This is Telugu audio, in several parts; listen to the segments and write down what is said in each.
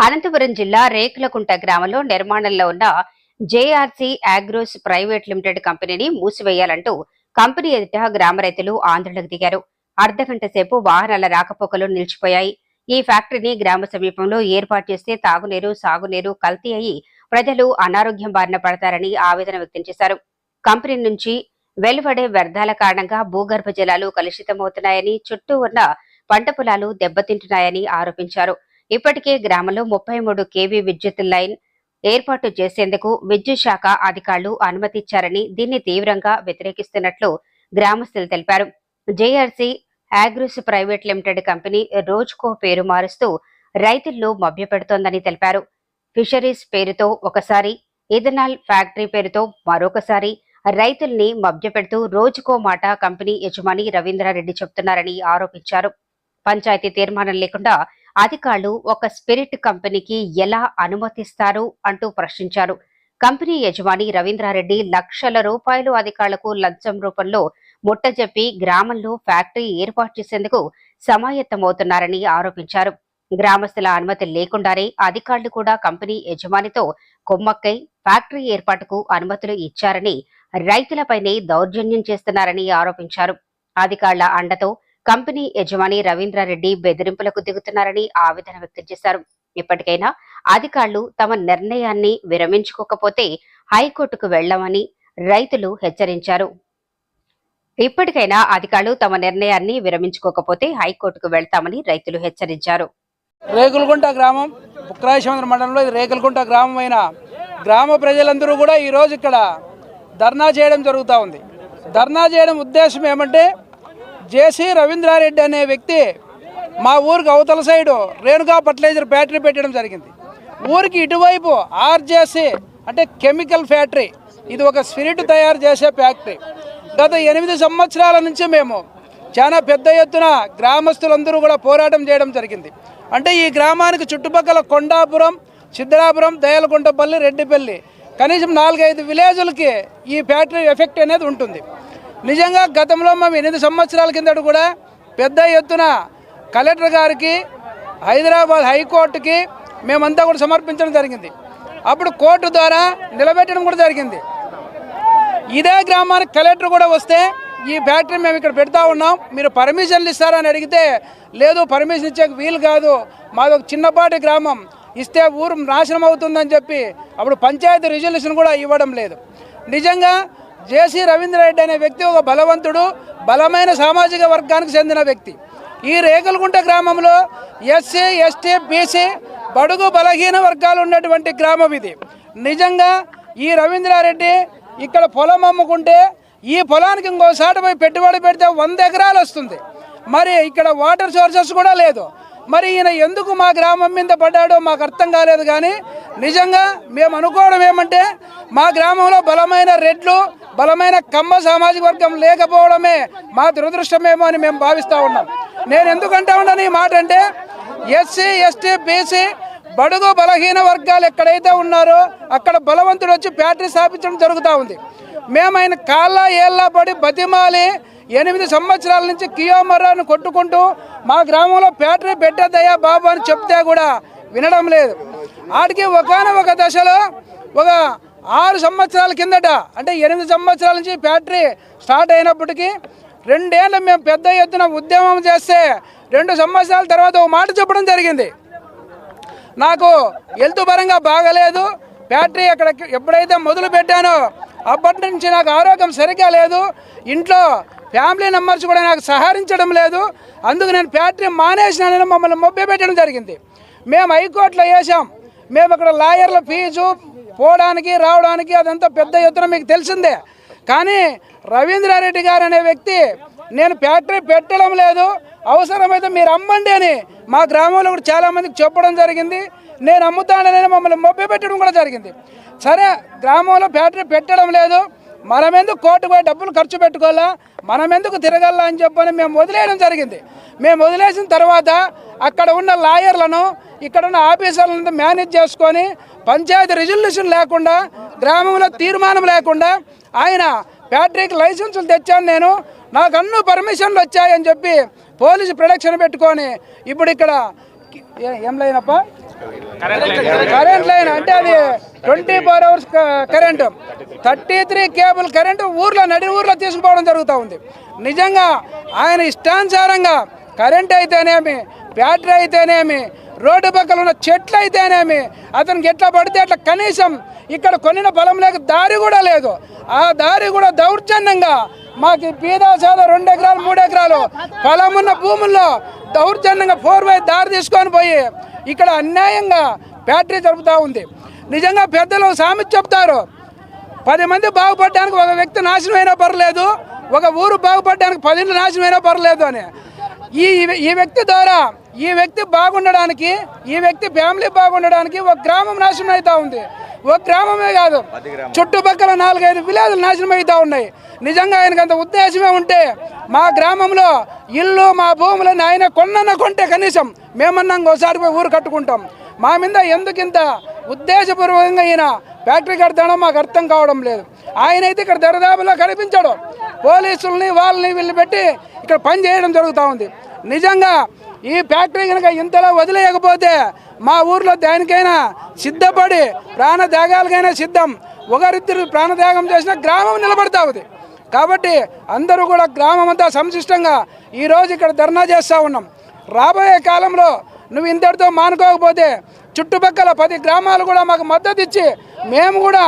అనంతపురం జిల్లా రేకులకుంట గ్రామంలో నిర్మాణంలో ఉన్న జేఆర్సీ అగ్రోస్ ప్రైవేట్ లిమిటెడ్ కంపెనీని మూసివేయాలంటూ కంపెనీ ఎదుట గ్రామ రైతులు ఆందోళనకు దిగారు. అర్ధగంట సేపు వాహనాల రాకపోకలు నిలిచిపోయాయి. ఈ ఫ్యాక్టరీని గ్రామ సమీపంలో ఏర్పాటు చేస్తే తాగునీరు, సాగునీరు కల్తీ అయి ప్రజలు అనారోగ్యం బారిన పడతారని ఆవేదన వ్యక్తం చేశారు. కంపెనీ నుంచి వెలువడే వ్యర్థాల కారణంగా భూగర్భ జలాలు కలుషితమవుతున్నాయని, చుట్టూ ఉన్న పంట పొలాలు దెబ్బతింటున్నాయని ఆరోపించారు. ఇప్పటికే గ్రామంలో 33 kV విద్యుత్ లైన్ ఏర్పాటు చేసేందుకు విద్యుత్ శాఖ అధికారులు అనుమతిచ్చారని, దీన్ని తీవ్రంగా వ్యతిరేకిస్తున్నట్లు గ్రామస్తులు తెలిపారు. JRC agros private limited company రోజుకో పేరు మారుస్తూ రైతుల్లో మభ్యపెడుతోందని తెలిపారు. ఫిషరీస్ పేరుతో ఒకసారి, ఇథనాల్ ఫ్యాక్టరీ పేరుతో మరొకసారి రైతుల్ని మభ్యపెడుతూ రోజుకో మాట కంపెనీ యజమాని రవీంద్రారెడ్డి చెబుతున్నారని ఆరోపించారు. పంచాయతీ తీర్మానం లేకుండా అధికారులు ఒక స్పిరిట్ కంపెనీకి ఎలా అనుమతిస్తారు అంటూ ప్రశ్నించారు. కంపెనీ యజమాని రవీంద్రారెడ్డి లక్షల రూపాయలు అధికారులకు లంచం రూపంలో ముట్టజెప్పి గ్రామంలో ఫ్యాక్టరీ ఏర్పాటు చేసేందుకు సమాయత్తమవుతున్నారని ఆరోపించారు. గ్రామస్తుల అనుమతి లేకుండానే అధికారులు కూడా కంపెనీ యజమానితో కొమ్మక్కై ఫ్యాక్టరీ ఏర్పాటుకు అనుమతులు ఇచ్చారని, రైతులపైనే దౌర్జన్యం చేస్తున్నారని ఆరోపించారు. అధికారుల అండతో కంపెనీ యజమాని రవీంద్రారెడ్డి బెదిరింపులకు దిగుతున్నారని ఆవేదన వ్యక్తం చేశారు. ఇప్పటికైనా అధికారులు తమ నిర్ణయాన్ని విరమించుకోకపోతే హైకోర్టుకు వెళ్లమని రైతులు హెచ్చరించారు. రేకులకుంట గ్రామం, బుక్రాయశేంద్ర మండలంలో ఇది రేకులకుంట గ్రామం అయిన గ్రామ ప్రజలందరూ కూడా ఈరోజు ఇక్కడ ధర్నా చేయడం జరుగుతూ ఉంది. ధర్నా చేయడం ఉద్దేశం ఏమంటే, జేసీ రవీంద్రారెడ్డి అనే వ్యక్తి మా ఊరికి అవతల సైడు రేణుకా ఫర్టిలైజర్ ఫ్యాక్టరీ పెట్టడం జరిగింది. ఊరికి ఇటువైపు ఆర్జేసీ అంటే కెమికల్ ఫ్యాక్టరీ, ఇది ఒక స్పిరిట్ తయారు చేసే ఫ్యాక్టరీ. గత 8 సంవత్సరాల నుంచి మేము చాలా పెద్ద ఎత్తున గ్రామస్తులందరూ కూడా పోరాటం చేయడం జరిగింది. అంటే ఈ గ్రామానికి చుట్టుపక్కల కొండాపురం, సిద్ధరాపురం, దయాలకుంటపల్లి, రెడ్డిపల్లి కనీసం 4-5 విలేజులకి ఈ ఫ్యాక్టరీ ఎఫెక్ట్ అనేది ఉంటుంది. నిజంగా గతంలో మేము 8 సంవత్సరాల కిందట కూడా పెద్ద ఎత్తున కలెక్టర్ గారికి, హైదరాబాద్ హైకోర్టుకి మేమంతా కూడా సమర్పించడం జరిగింది. అప్పుడు కోర్టు ద్వారా నిలబెట్టడం కూడా జరిగింది. ఇదే గ్రామానికి కలెక్టర్ కూడా వస్తే ఈ ఫ్యాక్టరీ మేము ఇక్కడ పెడతా ఉన్నాం, మీరు పర్మిషన్లు ఇస్తారని అడిగితే, లేదు పర్మిషన్ ఇచ్చే వీలు కాదు, మాది ఒక చిన్నపాటి గ్రామం, ఇస్తే ఊరు నాశనం అవుతుందని చెప్పి అప్పుడు పంచాయతీ రిజల్యూషన్ కూడా ఇవ్వడం లేదు. నిజంగా జేసీ రవీంద్రారెడ్డి అనే వ్యక్తి ఒక బలవంతుడు, బలమైన సామాజిక వర్గానికి చెందిన వ్యక్తి. ఈ రేకులకుంట గ్రామంలో ఎస్సీ, ఎస్టీ, బీసీ బడుగు బలహీన వర్గాలు ఉన్నటువంటి గ్రామం ఇది. నిజంగా ఈ రవీంద్రారెడ్డి ఇక్కడ పొలం అమ్ముకుంటే ఈ పొలానికి ఇంకోసారి పోయి పెట్టుబడి పెడితే 100 ఎకరాలు వస్తుంది. మరి ఇక్కడ వాటర్ సోర్సెస్ కూడా లేదు. మరి ఈయన ఎందుకు మా గ్రామం మీద పడ్డాడో మాకు అర్థం కాలేదు. కానీ నిజంగా మేము అనుకోవడం ఏమంటే, మా గ్రామంలో బలమైన రెడ్లు, బలమైన కమ్మ సామాజిక వర్గం లేకపోవడమే మా దురదృష్టమేమో అని మేము భావిస్తూ ఉన్నాం. నేను ఎందుకంటా ఉన్నాను ఈ మాట అంటే, ఎస్సీ, ఎస్టీ, బీసీ బడుగు బలహీన వర్గాలు ఎక్కడైతే ఉన్నారో అక్కడ బలవంతుడు వచ్చి ఫ్యాక్టరీ స్థాపించడం జరుగుతూ ఉంది. మేము ఆయన కాళ్ళ ఏళ్ళ పడి బతిమాలి 8 సంవత్సరాల నుంచి కియోమర్రాను కొట్టుకుంటూ మా గ్రామంలో ఫ్యాక్టరీ పెట్టద్దయ్యా బాబు అని చెప్తే కూడా వినడం లేదు. ఆడికి ఒకానొక దశలో ఒక 6 సంవత్సరాల కిందట, అంటే 8 సంవత్సరాల నుంచి ఫ్యాక్టరీ స్టార్ట్ అయినప్పటికీ 2 ఏళ్ళు మేము పెద్ద ఎత్తున ఉద్యమం చేస్తే 2 సంవత్సరాల తర్వాత ఒక మాట చెప్పడం జరిగింది, నాకు హెల్త్ పరంగా బాగలేదు, ఫ్యాక్టరీ అక్కడ ఎప్పుడైతే మొదలు పెట్టానో అప్పటి నుంచి నాకు ఆరోగ్యం సరిగ్గా లేదు, ఇంట్లో ఫ్యామిలీ మెంబర్స్ కూడా నాకు సహకరించడం లేదు, అందుకు నేను ఫ్యాక్టరీ మానేసినానని మమ్మల్ని మొబ్బెట్టడం జరిగింది. మేము హైకోర్టులో వేసాం. మేము అక్కడ లాయర్ల ఫీజు పోవడానికి రావడానికి అదంతా పెద్ద ఎత్తున మీకు తెలిసిందే. కానీ రవీంద్రారెడ్డి గారు అనే వ్యక్తి, నేను ఫ్యాక్టరీ పెట్టడం లేదు, అవసరమైతే మీరు అమ్మండి అని మా గ్రామంలో కూడా చాలామందికి చెప్పడం జరిగింది. నేను అమ్ముతానని మమ్మల్ని మొబ్బెట్టడం కూడా జరిగింది. సరే, గ్రామంలో ఫ్యాక్టరీ పెట్టడం లేదు, మనమెందుకు కోర్టుకు పోయి డబ్బులు ఖర్చు పెట్టుకోవాలా, మనమెందుకు తిరగల్లా అని చెప్పని మేము వదిలేయడం జరిగింది. మేము వదిలేసిన తర్వాత అక్కడ ఉన్న లాయర్లను, ఇక్కడ ఉన్న ఆఫీసర్లను మేనేజ్ చేసుకొని పంచాయతీ రిజల్యూషన్ లేకుండా, గ్రామంలో తీర్మానం లేకుండా ఆయన ఫ్యాక్టరీకి లైసెన్సులు తెచ్చాను, నేను నాకు అన్ని పర్మిషన్లు వచ్చాయని చెప్పి పోలీసు ప్రొటెక్షన్ పెట్టుకొని ఇప్పుడు ఇక్కడ ఏం లేనప్ప కరెంట్ లైన్ అంటే అది 24 hours కరెంటు, 33 కేబుల్ కరెంటు ఊర్లో నడి ఊర్లో తీసుకుపోవడం జరుగుతూ ఉంది. నిజంగా ఆయన ఇష్టానుసారంగా కరెంట్ అయితేనేమి, బ్యాటరీ అయితేనేమి, రోడ్డు పక్కన ఉన్న చెట్లు అయితేనేమి, అతనికి ఎట్లా పడితే అట్లా కనీసం ఇక్కడ కొనిన పొలం లేక దారి కూడా లేదు. ఆ దారి కూడా దౌర్జన్యంగా మాకు పీదా సాదా 2 ఎకరాలు 3 ఎకరాలు పొలం ఉన్న భూముల్లో దౌర్జన్యంగా 4-way దారి తీసుకొని పోయి ఇక్కడ అన్యాయంగా ఫ్యాక్టరీ జరుపుతూ ఉంది. నిజంగా పెద్దలు సామెత చెప్తారు, 10 మంది బాగుపడడానికి ఒక వ్యక్తి నాశనం అయినా పర్లేదు, ఒక ఊరు బాగుపడడానికి 10 ఇండ్లు నాశనం అయినా పర్లేదు అని. ఈ వ్యక్తి ద్వారా ఈ వ్యక్తి బాగుండడానికి, ఈ వ్యక్తి ఫ్యామిలీ బాగుండడానికి ఒక గ్రామం నాశనం అవుతూ ఉంది. ఒక గ్రామమే కాదు, చుట్టుపక్కల 4-5 విలేజ్లు నాశనం అవుతూ ఉన్నాయి. నిజంగా ఆయనకు అంత ఉద్దేశమే ఉంటే మా గ్రామంలో ఇల్లు మా భూములని ఆయన కొంటే కనీసం మేమన్నా ఒకసారి పోయి ఊరు కట్టుకుంటాం. మా మీద ఎందుకింత ఉద్దేశపూర్వకంగా ఈయన ఫ్యాక్టరీ కడతాడో మాకు అర్థం కావడం లేదు. ఆయన అయితే ఇక్కడ దరిదాపులో కనిపించాడు, పోలీసుల్ని వాళ్ళని వీళ్ళని పెట్టి ఇక్కడ పని చేయడం జరుగుతూ ఉంది. నిజంగా ఈ ఫ్యాక్టరీ కనుక ఇంతలా వదిలేయకపోతే మా ఊర్లో దేనికైనా సిద్ధపడి ప్రాణత్యాగాలకైనా సిద్ధం. ఒకరిద్దరు ప్రాణత్యాగం చేసిన గ్రామం నిలబడతా ఉంది. కాబట్టి అందరూ కూడా గ్రామం అంతా సంశిష్టంగా ఈరోజు ఇక్కడ ధర్నా చేస్తూ ఉన్నాం. రాబోయే కాలంలో నువ్వు ఇంతటితో మానుకోకపోతే చుట్టుపక్కల 10 గ్రామాలు కూడా మాకు మద్దతు ఇచ్చి మేము కూడా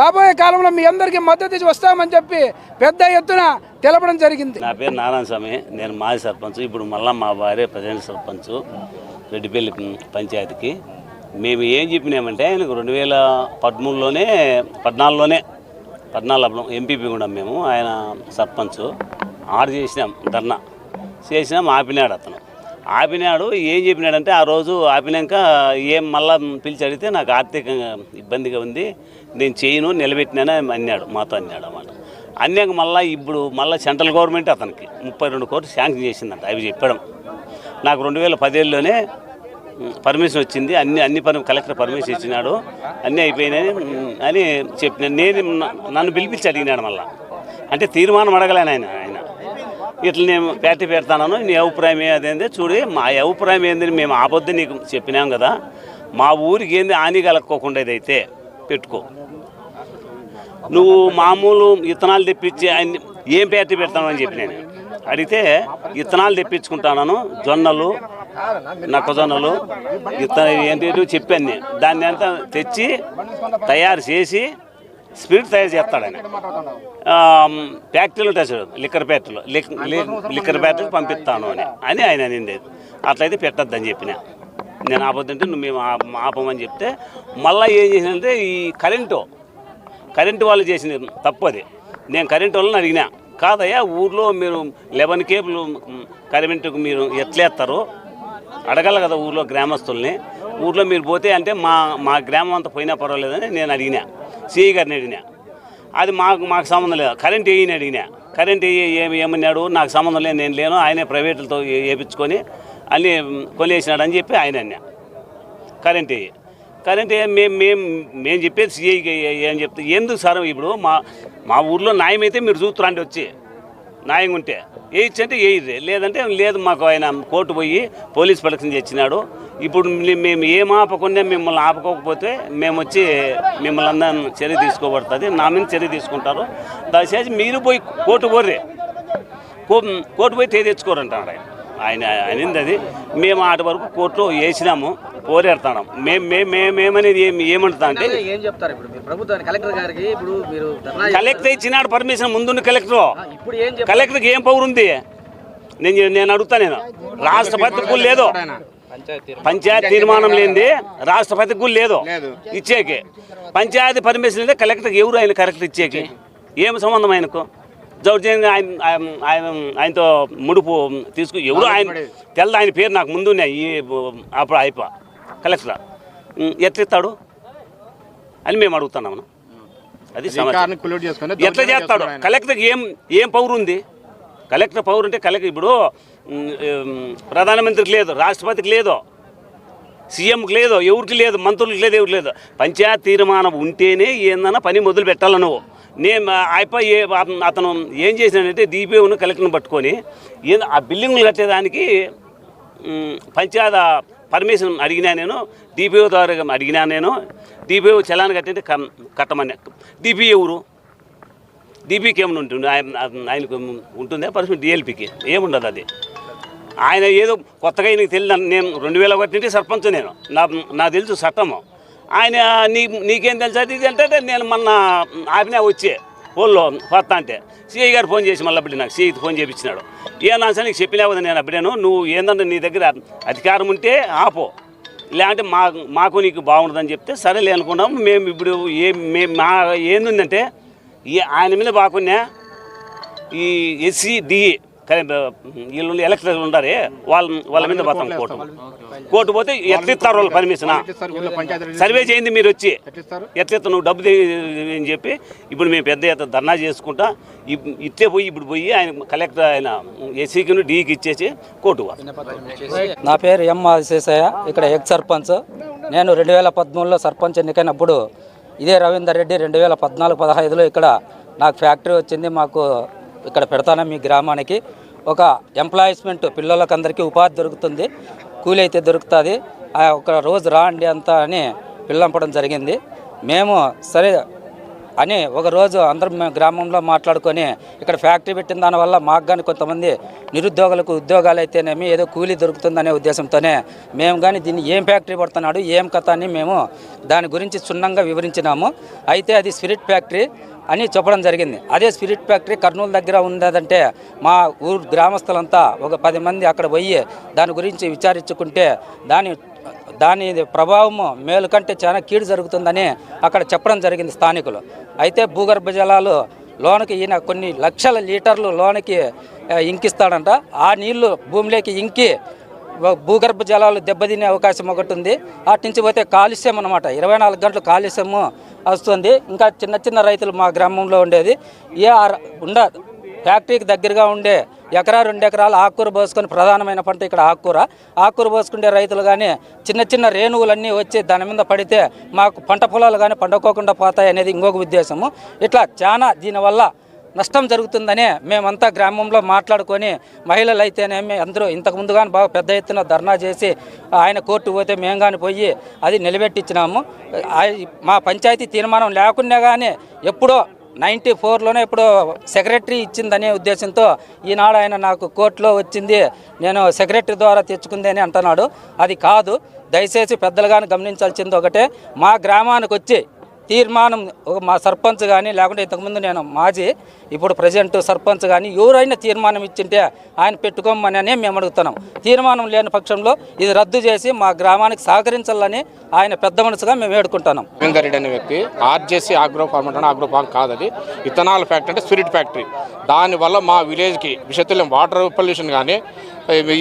రాబోయే కాలంలో మీ అందరికీ మద్దతు ఇచ్చి వస్తామని చెప్పి పెద్ద ఎత్తున తెలపడం జరిగింది. నా పేరు నారాయణ స్వామి, నేను మాజీ సర్పంచ్. ఇప్పుడు మళ్ళీ మా భార్య ప్రజెంట్ సర్పంచ్ రెడ్డిపల్లి పంచాయతీకి. మేము ఏం చెప్పినామంటే ఆయనకు 2013లోనే 14 ఎంపీపీ కూడా మేము, ఆయన సర్పంచ్ ఆర్డర్ చేసినాం, ధర్నా చేసినాం. ఆపినాడు అతను, ఆపినాడు. ఏం చెప్పినాడంటే ఆ రోజు ఆపినాక ఏం మళ్ళా పిలిచి అడిగితే నాకు ఆర్థికంగా ఇబ్బందిగా ఉంది, నేను చేయను, నిలబెట్టినాను అన్నాడు, మాతో అన్నాడు అన్నమాట. అన్నాక మళ్ళీ సెంట్రల్ గవర్నమెంట్ అతనికి 32 కోట్లు శాంక్షన్ చేసిందంట. అవి చెప్పడం నాకు 2017లోనే పర్మిషన్ వచ్చింది, అన్ని కలెక్టర్ పర్మిషన్ ఇచ్చినాడు, అన్నీ అయిపోయినాయి అని చెప్పిన. నన్ను పిలిపించి అడిగినాడు మళ్ళా. అంటే తీర్మానం అడగలేను ఆయన ఇట్లా నేను ఫ్యాక్టరీ పెడతాను, నీ అభిప్రాయం అదేంది చూడు, మా అభిప్రాయం ఏందని మేము ఆపొద్దు నీకు చెప్పినాం కదా, మా ఊరికి ఏంది హాని కలక్కోకుండా ఇదైతే పెట్టుకో, నువ్వు మామూలు విత్తనాలు తెప్పించి ఏం ఫ్యాక్టరీ పెడతాను అని చెప్పి నేను అడిగితే విత్తనాలు తెప్పించుకుంటాను, జొన్నలు నక్కజొన్నలు ఏంటి చెప్పాను. దాన్ని అంతా తెచ్చి తయారు చేసి స్పిరిట్ తయారు చేస్తాడు ఆయన. ఫ్యాక్టరీలు ఉంటాయి చూడు, లిక్కర్ ఫ్యాక్టరీలు పంపిస్తాను అని ఆయన అనింది. అట్లయితే పెట్టద్దని చెప్పిన. నేను ఆపొద్దంటే నువ్వు మేము ఆపమని చెప్తే మళ్ళీ ఏం చేసినంటే ఈ కరెంటు వాళ్ళు చేసింది తప్పది. నేను కరెంటు వాళ్ళని అడిగినా, కాదయ్యా ఊర్లో మీరు 11 కేబుల్ కరెంటుకు మీరు ఎట్లేస్తారు అడగల కదా ఊర్లో గ్రామస్తుల్ని. ఊర్లో మీరు పోతే అంటే మా గ్రామం అంతా పోయినా పర్వాలేదని నేను అడిగినా, సిఐ గారిని అడిగినా. అది మాకు సంబంధం లేదు. కరెంట్ వేయని అడిగినా, కరెంట్ ఏమన్నాడు, నాకు సంబంధం లేదు, నేను లేను, ఆయనే ప్రైవేట్లతో వేయించుకొని అన్నీ కొనేసినాడు అని చెప్పి ఆయన అన్నా. కరెంట్ మేము చెప్పేది సిఐకి ఏం చెప్తే, ఎందుకు సార్ ఇప్పుడు మా ఊర్లో న్యాయం అయితే మీరు చూస్తురండి, వచ్చి న్యాయం ఉంటే వేయించంటే వేయరు, లేదంటే లేదు. మాకు ఆయన కోర్టు పోయి పోలీస్ ప్రొటెక్షన్ తెచ్చినాడు. ఇప్పుడు మేము ఏం ఆపకుండా మిమ్మల్ని ఆపకపోతే మేము వచ్చి మిమ్మల్ని అందరినీ చర్య తీసుకోబడుతుంది, నా మీద చర్య తీసుకుంటారు, దయచేసి మీరు పోయి కోర్టు పోయి తెచ్చుకోరంటాడు ఆయన అనింది. అది మేము ఆట వరకు కోర్టులో వేసినాము, పోరాడుతున్నాం. మేమనేది ఏమంటున్నా అంటే ఏం చెప్తారు ఇప్పుడు మీరు ప్రభుత్వానికి, కలెక్టర్ గారికి? ఇప్పుడు మీరు కలెక్టర్ ఇచ్చినాడు పర్మిషన్, ముందున్న కలెక్టర్కి ఏం పవర్ ఉంది నేను అడుగుతా. నేను రాష్ట్రపతికి కూడా లేదు, పంచాయతీ తీర్మానం లేనిది రాష్ట్రపతికి కూడా లేదు ఇచ్చేకి. పంచాయతీ పర్మిషన్ లేదా కలెక్టర్కి ఎవరు ఆయన కలెక్టర్ ఇచ్చేకి? ఏం సంబంధం ఆయనకు? దౌర్జన్యంగా ఆయనతో ముడుపు ఎవరు ఆయన తెల్ల, ఆయన పేరు నాకు ముందున్నాయి. అప్పుడు అయిపో కలెక్టర్ ఎట్లిస్తాడు అని మేము అడుగుతున్నాము. అది ఎట్లా చేస్తాడు? కలెక్టర్కి ఏం పవర్ ఉంది? కలెక్టర్ పవర్ అంటే ఇప్పుడు ప్రధానమంత్రికి లేదు, రాష్ట్రపతికి లేదు, సీఎంకి లేదు, ఎవరికి లేదు, మంత్రులకు లేదు, ఎవరికి లేదు. పంచాయతీ తీర్మానం ఉంటేనే ఏందన్నా పని మొదలు పెట్టాలి. నువ్వు అతను ఏం చేసినాడంటే DPOను కలెక్టర్ని పట్టుకొని ఆ బిల్డింగ్లు కట్టేదానికి పంచాయతీ పర్మిషన్ అడిగినా నేను, డిపిఓ ద్వారా అడిగినా నేను. డిపిఓ చలాన్ కట్టింటే కట్టమని. డిపి ఎవరు? డిపికి ఏమైనా ఉంటుంది? ఆయనకు ఉంటుందా పర్మిషన్? డిఎల్పికి ఏముండదు. అది ఆయన ఏదో కొత్తగా ఈయనకి తెలియదు. నేను 2001 సర్పంచ్, నేను నాకు తెలుసు చట్టము. ఆయన నీకేం తెలుసు అది ఇది అంటే నేను మొన్న ఆపినా వచ్చే ఫోన్లో వస్తా అంటే సిఐ గారు ఫోన్ చేసి మళ్ళీ అప్పుడు నాకు సిఐకి ఫోన్ చేయించినాడు. ఏమన్నా సార్ నీకు చెప్పినా కదా నేను అప్పుడేను, నువ్వు ఏంటంటే నీ దగ్గర అధికారం ఉంటే ఆపో, లేదంటే మాకు నీకు బాగుంటుందని చెప్తే సరేలే అనుకున్నాం. మేము ఇప్పుడు మా ఏందంటే ఆయన మీద బాగున్నా ఈ ఎస్సీ డిఏ వీళ్ళు ఎలక్షన్ ఉండారే వాళ్ళ మీద పోతాం కోర్టు పోతే ఎట్లిస్తారు వాళ్ళు పర్మిషన్? సర్వే చేయండి మీరు వచ్చి, ఎట్లెత్తా నువ్వు డబ్బు అని చెప్పి ఇప్పుడు మేము పెద్ద ఎత్తున ధర్నా చేసుకుంటా ఇట్లే ఇప్పుడు పోయి ఆయన కలెక్టర్ ఆయన ఎస్సీకి డీకి ఇచ్చేసి కోర్టు. నా పేరు ఎం ఆదిశేషయ్య, ఇక్కడ ఎక్స్ సర్పంచ్. నేను 2013లో సర్పంచ్ ఎన్నికైనప్పుడు ఇదే రవీందర్ రెడ్డి 2014-15లో ఇక్కడ నాకు ఫ్యాక్టరీ వచ్చింది. మాకు ఇక్కడ పెడతాను మీ గ్రామానికి, ఒక ఎంప్లాయిస్మెంట్ పిల్లలకి అందరికీ ఉపాధి దొరుకుతుంది, కూలి అయితే దొరుకుతుంది, ఒక రోజు రాండి అంతా అని పిల్లంపడం జరిగింది. మేము సరే అని ఒకరోజు అందరం మేము గ్రామంలో మాట్లాడుకొని ఇక్కడ ఫ్యాక్టరీ పెట్టిన దానివల్ల మాకు కానీ కొంతమంది నిరుద్యోగులకు ఉద్యోగాలు అయితేనేమి ఏదో కూలీ దొరుకుతుందనే ఉద్దేశంతోనే మేము కానీ దీన్ని ఏం ఫ్యాక్టరీ పడుతున్నాడు ఏం కథ అని మేము దాని గురించి క్షుణ్ణంగా వివరించినాము. అయితే అది స్పిరిట్ ఫ్యాక్టరీ అని చెప్పడం జరిగింది. అదే స్పిరిట్ ఫ్యాక్టరీ కర్నూలు దగ్గర ఉన్నదంటే మా ఊరు గ్రామస్తులంతా ఒక 10 మంది అక్కడ పోయి దాని గురించి విచారించుకుంటే దాని ప్రభావం మేలు కంటే చాలా కీడు జరుగుతుందని అక్కడ చెప్పడం జరిగింది స్థానికులు. అయితే భూగర్భ జలాలు లోనికి ఈయన కొన్ని లక్షల లీటర్లు లోనికి ఇంకిస్తాడంట. ఆ నీళ్లు భూమిలోకి ఇంకి భూగర్భ జలాలు దెబ్బతినే అవకాశం ఒకటి ఉంది. అటు నుంచి పోతే కాలుష్యం అన్నమాట, 24 గంటలు కాలుష్యము వస్తుంది. ఇంకా చిన్న రైతులు మా గ్రామంలో ఉండేది ఫ్యాక్టరీకి దగ్గరగా ఉండే 1-2 ఎకరాలు ఆకుకూర పోసుకొని, ప్రధానమైన పంట ఇక్కడ ఆకుకూర పోసుకుంటే రైతులు కానీ చిన్న రేణువులన్నీ వచ్చి దాని మీద పడితే మాకు పంట పొలాలు కానీ పండుకోకుండా పోతాయి అనేది ఇంకొక ఉద్దేశము. ఇట్లా చాలా దీనివల్ల నష్టం జరుగుతుందనే మేమంతా గ్రామంలో మాట్లాడుకొని మహిళలు అయితేనేమి అందరూ ఇంతకుముందు కానీ బాగా పెద్ద ఎత్తున ధర్నా చేసి ఆయన కోర్టు పోతే మేము కానీ పోయి అది నిలబెట్టించినాము. మా పంచాయతీ తీర్మానం లేకుండా కానీ ఎప్పుడో 94లోనే ఎప్పుడో సెక్రటరీ ఇచ్చిందనే ఉద్దేశంతో ఈనాడు ఆయన నాకు కోర్టులో వచ్చింది నేను సెక్రటరీ ద్వారా తెచ్చుకుంది అని అంటున్నాడు. అది కాదు. దయచేసి పెద్దలు కానీ గమనించాల్సింది ఒకటే, మా గ్రామానికి వచ్చి తీర్మానం మా సర్పంచ్ కానీ లేకుంటే ఇంతకుముందు నేను మాజీ ఇప్పుడు ప్రజెంట్ సర్పంచ్ కానీ ఎవరైనా తీర్మానం ఇచ్చింటే ఆయన పెట్టుకోమని మేము అడుగుతున్నాం. తీర్మానం లేని పక్షంలో ఇది రద్దు చేసి మా గ్రామానికి సహకరించాలని ఆయన పెద్ద మనసుగా మేము వేడుకుంటున్నాం. రవీందర్ రెడ్డి అనే వ్యక్తి ఆర్జేసీ ఆగ్రో ఫార్మ్ అంటే ఆగ్రో ఫార్మ్ కాదు, అది ఇథనాల్ ఫ్యాక్టరీ అంటే స్పిరిట్ ఫ్యాక్టరీ. దానివల్ల మా విలేజ్కి విషతుల్యం వాటర్ పొల్యూషన్ కానీ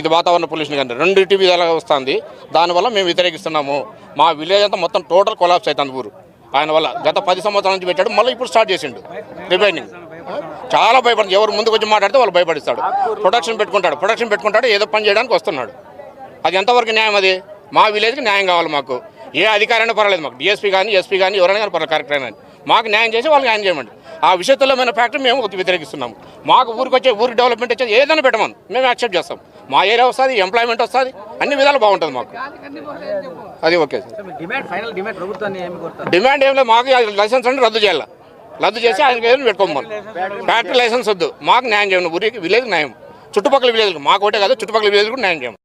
ఇది వాతావరణ పొల్యూషన్ కానీ రెండింటి విధాలుగా వస్తుంది. దానివల్ల మేము వ్యతిరేకిస్తున్నాము. మా విలేజ్ అంతా మొత్తం టోటల్ కొలాప్స్ అవుతుంది ఊరు. ఆయన వల్ల గత 10 సంవత్సరాల నుంచి పెట్టాడు, మళ్ళీ ఇప్పుడు స్టార్ట్ చేసిండు రిమైనింగ్. చాలా భయపడి ఎవరు ముందుకు వచ్చి మాట్లాడితే వాళ్ళు భయపడిస్తాడు. ప్రొడక్షన్ పెట్టుకుంటాడు ఏదో పని చేయడానికి వస్తున్నాడు. అది ఎంతవరకు న్యాయం? అది మా విలేజ్కి న్యాయం కావాలి. మాకు ఏ అధికారైనా పర్వాలేదు, మాకు డిఎస్పీ కానీ ఎస్పీ కానీ ఎవరైనా కానీ పర్వాలేదు, కరెక్ట్ అయినా మాకు న్యాయం చేసి వాళ్ళు న్యాయం చేయమండి. ఆ విషతుల్యమైన ఫ్యాక్టరీ మేము వ్యతిరేకిస్తున్నాము. మాకు ఊరికి డెవలప్మెంట్ వచ్చేది ఏదైనా పెట్టమని మేము యాక్సెప్ట్ చేస్తాం. మా ఏరియా వస్తుంది, ఎంప్లాయ్మెంట్ వస్తుంది, అన్ని విధాలు బాగుంటుంది మాకు. అది ఓకే సార్. డిమాండ్ ఏం లేదు, మాకు లైసెన్స్ అంటే రద్దు చేసి ఆయనకి ఏదైనా పెట్టుకోమని. ఫ్యాక్టరీ లైసెన్స్ వద్దు, మాకు న్యాయం చేయండి. ఊరికి విలేజ్ న్యాయం, చుట్టుపక్కల విలేజ్కి మాకు ఒకటే కాదు చుట్టుపక్కల విలేజ్ కూడా న్యాయం చేయం.